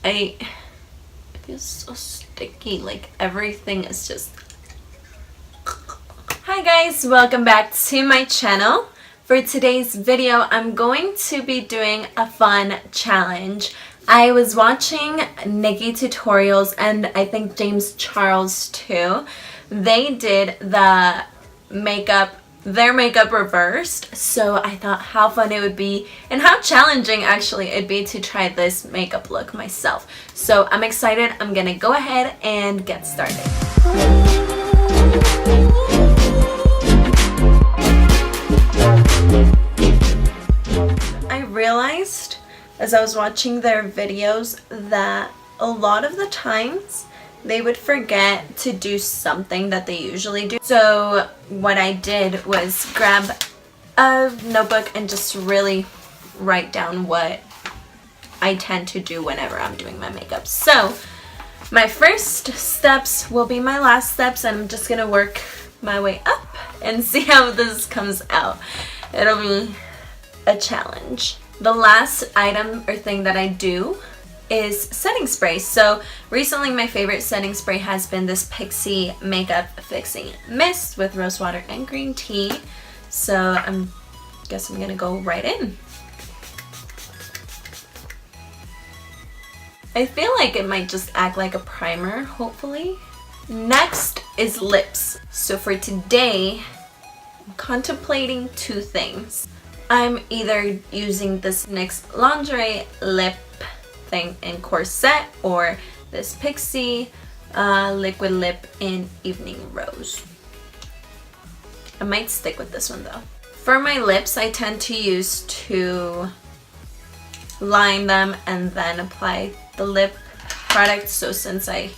It feels so sticky, like everything is just... Hi guys, welcome back to my channel. For today's video, I'm going to be doing a fun challenge. I was watching Nikki tutorials and I think James Charles too. They did their makeup reversed, so I thought how fun it would be and how challenging actually it'd be to try this makeup look myself. So I'm excited. I'm gonna go ahead and get started. I realized as I was watching their videos that a lot of the times they would forget to do something that they usually do. So what I did was grab a notebook and just really write down what I tend to do whenever I'm doing my makeup. So my first steps will be my last steps, and I'm just gonna work my way up and see how this comes out. It'll be a challenge. The last item or thing that I do is setting spray. So recently my favorite setting spray has been this Pixie Makeup Fixing Mist with rose water and green tea. So I guess I'm gonna go right in. I feel like it might just act like a primer, hopefully. Next is lips. So for today, I'm contemplating two things. I'm either using this NYX Lingerie lip thing in Corset or this Pixie liquid lip in Evening Rose. I might stick with this one though. For my lips, I tend to use to line them and then apply the lip product. So since I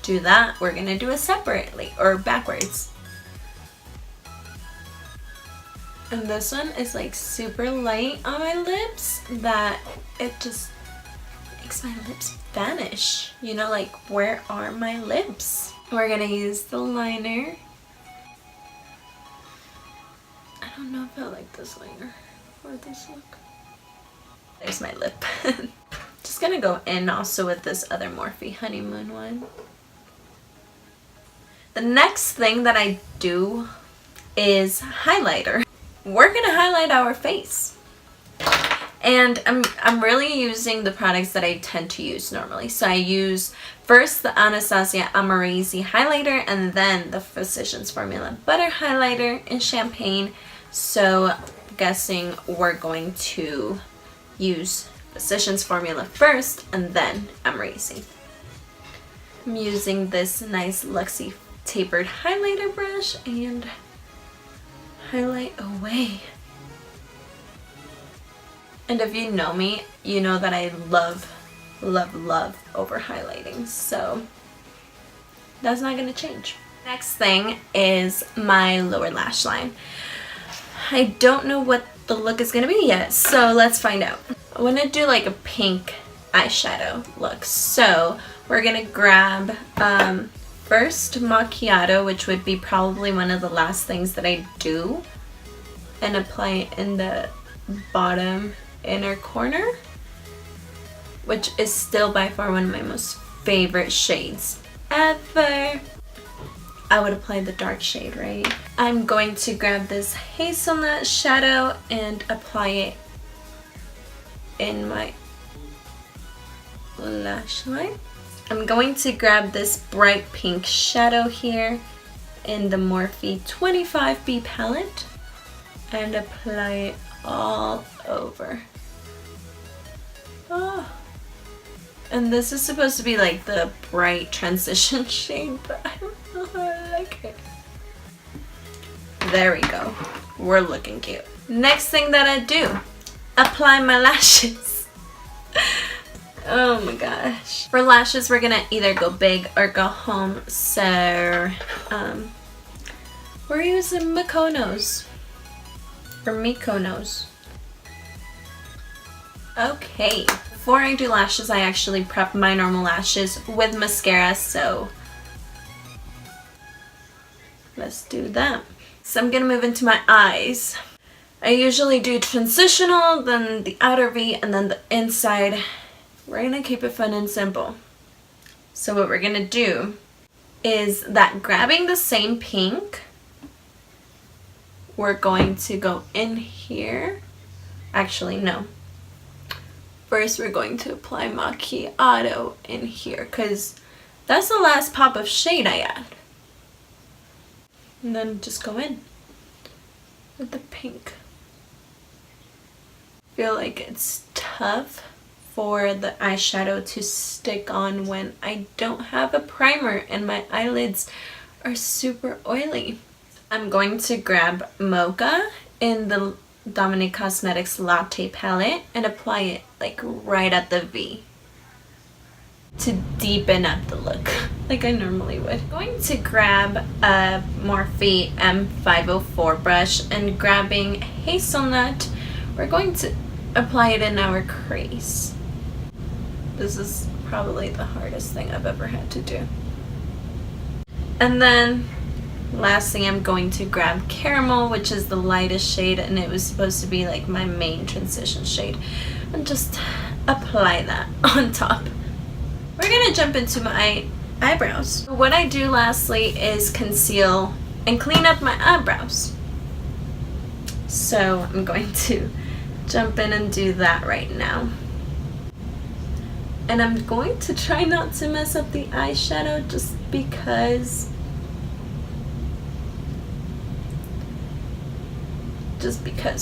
do that, we're gonna do it separately or backwards. And this one is like super light on my lips that it just makes my lips vanish. You know, like, where are my lips? We're gonna use the liner. I don't know if I like this liner or this look. There's my lip. Just gonna go in also with this other Morphe Honeymoon one. The next thing that I do is highlighter. We're gonna highlight our face. And I'm really using the products that I tend to use normally. So I use first the Anastasia Amorese highlighter and then the Physicians Formula Butter highlighter in Champagne. So I'm guessing we're going to use Physicians Formula first and then Amorese. I'm using this nice Luxie tapered highlighter brush and highlight away. And if you know me, you know that I love, love, love over highlighting, so that's not gonna change. Next thing is my lower lash line. I don't know what the look is gonna be yet, so let's find out. I wanna do like a pink eyeshadow look, so we're gonna grab first macchiato, which would be probably one of the last things that I do, and apply it in the bottom inner corner, which is still by far one of my most favorite shades ever. I would apply the dark shade, right? I'm going to grab this hazelnut shadow and apply it in my lash line. I'm going to grab this bright pink shadow here in the Morphe 25B palette and apply it all over. Oh. And this is supposed to be like the bright transition shade, but I don't know how I like it. There we go. We're looking cute. Next thing that I do, apply my lashes. Oh my gosh. For lashes, we're gonna either go big or go home. So, we're using Mykonos. Or Mykonos. Okay. Before I do lashes, I actually prep my normal lashes with mascara, so let's do that. So I'm gonna move into my eyes. I usually do transitional, then the outer V, and then the inside we're gonna keep it fun and simple. So what we're gonna do is that grabbing the same pink, we're going to go in here. Actually, no. First, we're going to apply Macchiato in here because that's the last pop of shade I add. And then just go in with the pink. I feel like it's tough for the eyeshadow to stick on when I don't have a primer and my eyelids are super oily. I'm going to grab Mocha in the Dominique Cosmetics Latte palette and apply it like right at the V to deepen up the look like I normally would. I'm going to grab a Morphe M504 brush and grabbing Hazelnut, we're going to apply it in our crease. This is probably the hardest thing I've ever had to do. And then lastly, I'm going to grab Caramel, which is the lightest shade, and it was supposed to be like my main transition shade, and just apply that on top. We're gonna jump into my eyebrows. What I do lastly is conceal and clean up my eyebrows. So I'm going to jump in and do that right now. And I'm going to try not to mess up the eyeshadow just because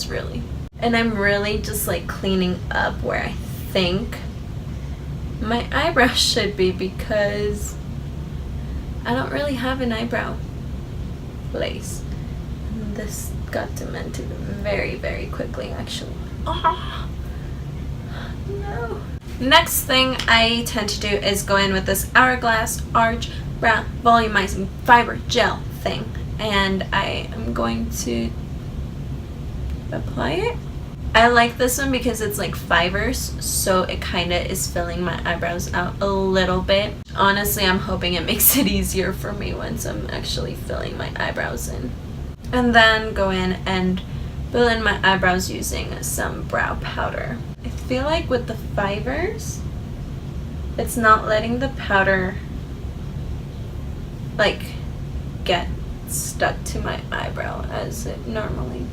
really. And I'm really just like cleaning up where I think my eyebrows should be because I don't really have an eyebrow lace. And this got demented very, very quickly actually. Oh, no. Next thing I tend to do is go in with this Hourglass Arch Brow Volumizing Fiber Gel thing. And I am going to apply it. I like this one because it's like fibers, so it kind of is filling my eyebrows out a little bit. Honestly, I'm hoping it makes it easier for me once I'm actually filling my eyebrows in. And then go in and fill in my eyebrows using some brow powder. I feel like with the fibers, it's not letting the powder like get stuck to my eyebrow as it normally.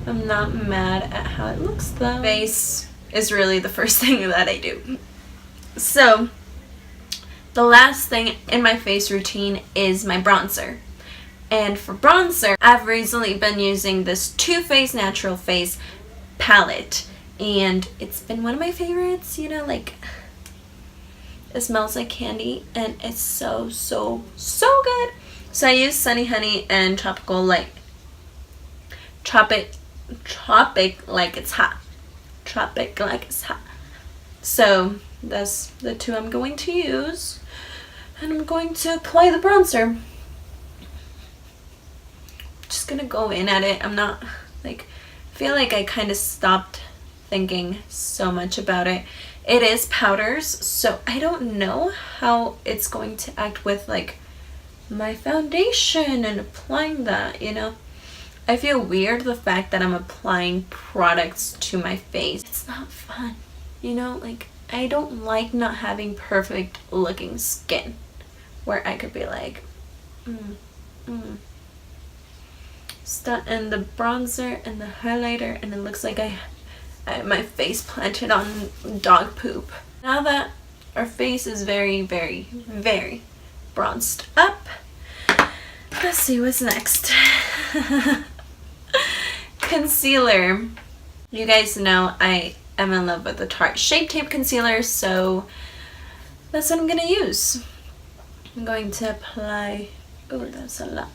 I'm not mad at how it looks though. Face is really the first thing that I do. So the last thing in my face routine is my bronzer. And for bronzer, I've recently been using this Too Faced Natural Face palette. And it's been one of my favorites, you know, like it smells like candy and it's so, so, so good. So I use Sunny Honey and Tropic Like It's Hot. Tropic Like It's Hot. So that's the two I'm going to use. And I'm going to apply the bronzer. Just gonna go in at it. I'm not like, I feel like I kind of stopped thinking so much about it. It is powders, so I don't know how it's going to act with like my foundation and applying that, you know. I feel weird the fact that I'm applying products to my face. It's not fun, you know, like I don't like not having perfect looking skin where I could be like stuck in the bronzer and the highlighter and it looks like I have my face planted on dog poop. Now that our face is very, very, very bronzed up, let's see what's next. Concealer. You guys know I am in love with the Tarte Shape Tape Concealer, so that's what I'm gonna use. I'm going to apply, oh that's a lot,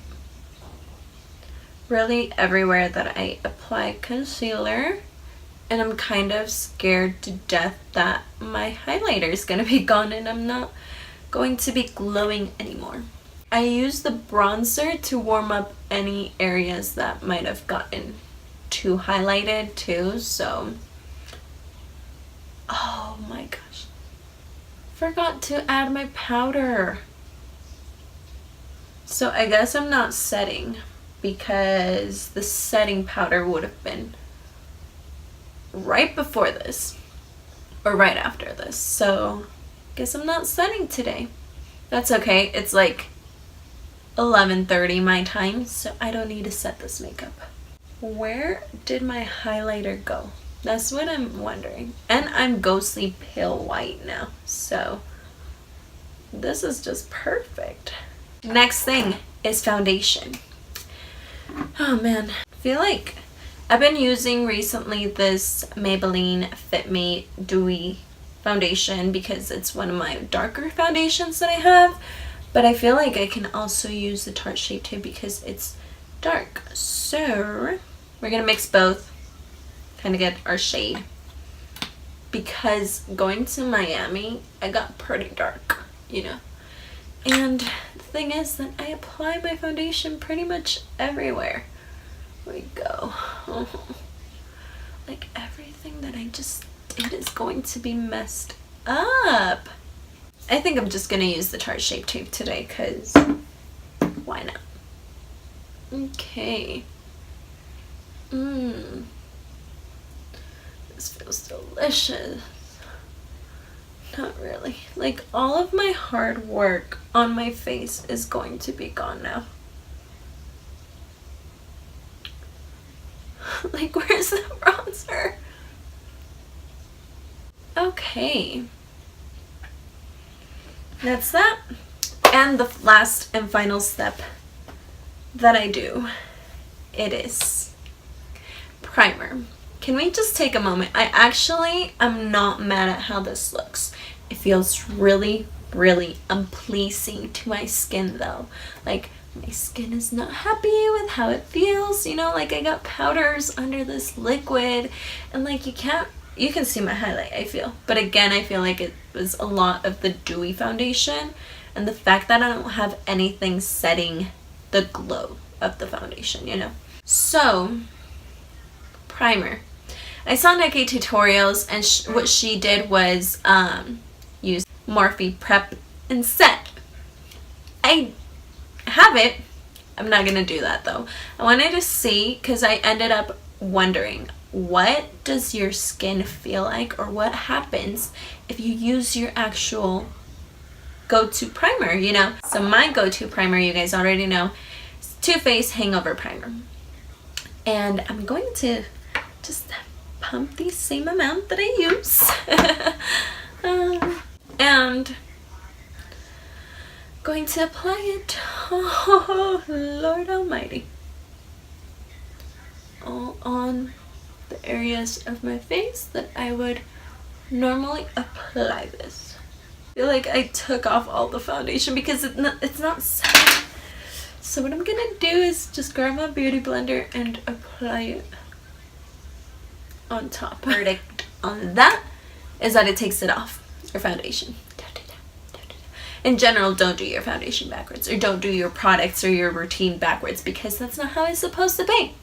really everywhere that I apply concealer. And I'm kind of scared to death that my highlighter is gonna be gone and I'm not going to be glowing anymore. I use the bronzer to warm up any areas that might have gotten too highlighted too, so. Oh my gosh. Forgot to add my powder. So I guess I'm not setting because the setting powder would have been right before this. or right after this. So guess I'm not setting today. That's okay. It's like 11:30 my time, so I don't need to set this makeup. Where did my highlighter go? That's what I'm wondering. And I'm ghostly pale white now, so this is just perfect. Next thing is foundation. Oh man, I feel like I've been using recently this Maybelline Fit Me Dewy foundation because it's one of my darker foundations that I have, but I feel like I can also use the Tarte Shape Tape because it's dark. So we're gonna mix both, kind of get our shade, because going to Miami I got pretty dark, you know. And the thing is that I apply my foundation pretty much everywhere we go. Like everything that I just did is going to be messed up. I think I'm just gonna use the Tarte Shape Tape today because why not? Okay. This feels delicious. Not really. Like all of my hard work on my face is going to be gone now. Like where's the bronzer? Okay. That's that. And the last and final step that I do, it is primer. Can we just take a moment? I actually am not mad at how this looks. It feels really, really unpleasing to my skin though. Like my skin is not happy with how it feels, you know, like I got powders under this liquid and like you can see my highlight, I feel. But again, I feel like it was a lot of the dewy foundation and the fact that I don't have anything setting the glow of the foundation, you know. So, primer. I saw Nikki tutorials and what she did was use Morphe Prep and Set. I have it. I'm not gonna do that though. I wanted to see because I ended up wondering, what does your skin feel like, or what happens if you use your actual go-to primer, you know? So my go-to primer, you guys already know, is Too Faced Hangover Primer. And I'm going to just pump the same amount that I use. And going to apply it, oh Lord Almighty, all on the areas of my face that I would normally apply this. I feel like I took off all the foundation because it's not set. So what I'm gonna do is just grab my beauty blender and apply it on top. Verdict on that is that it takes it off, your foundation. In general, don't do your foundation backwards, or don't do your products or your routine backwards, because that's not how it's supposed to be.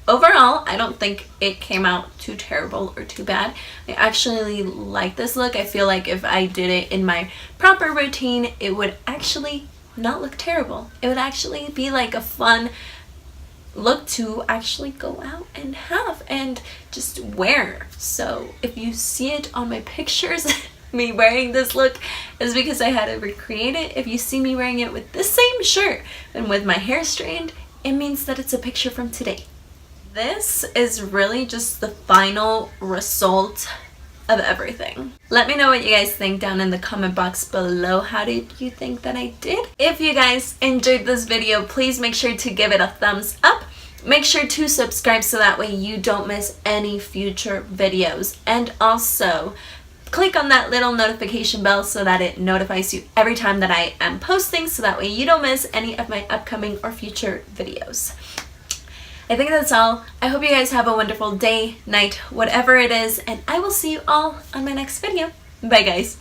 Overall, I don't think it came out too terrible or too bad. I actually like this look. I feel like if I did it in my proper routine, it would actually not look terrible. It would actually be like a fun look to actually go out and have and just wear. So if you see it on my pictures, me wearing this look is because I had to recreate it. If you see me wearing it with the same shirt and with my hair straightened, it means that it's a picture from today. This is really just the final result of everything. Let me know what you guys think down in the comment box below. How did you think that I did? If you guys enjoyed this video, please make sure to give it a thumbs up. Make sure to subscribe so that way you don't miss any future videos. And also, click on that little notification bell so that it notifies you every time that I am posting, so that way you don't miss any of my upcoming or future videos. I think that's all. I hope you guys have a wonderful day, night, whatever it is, and I will see you all on my next video. Bye guys.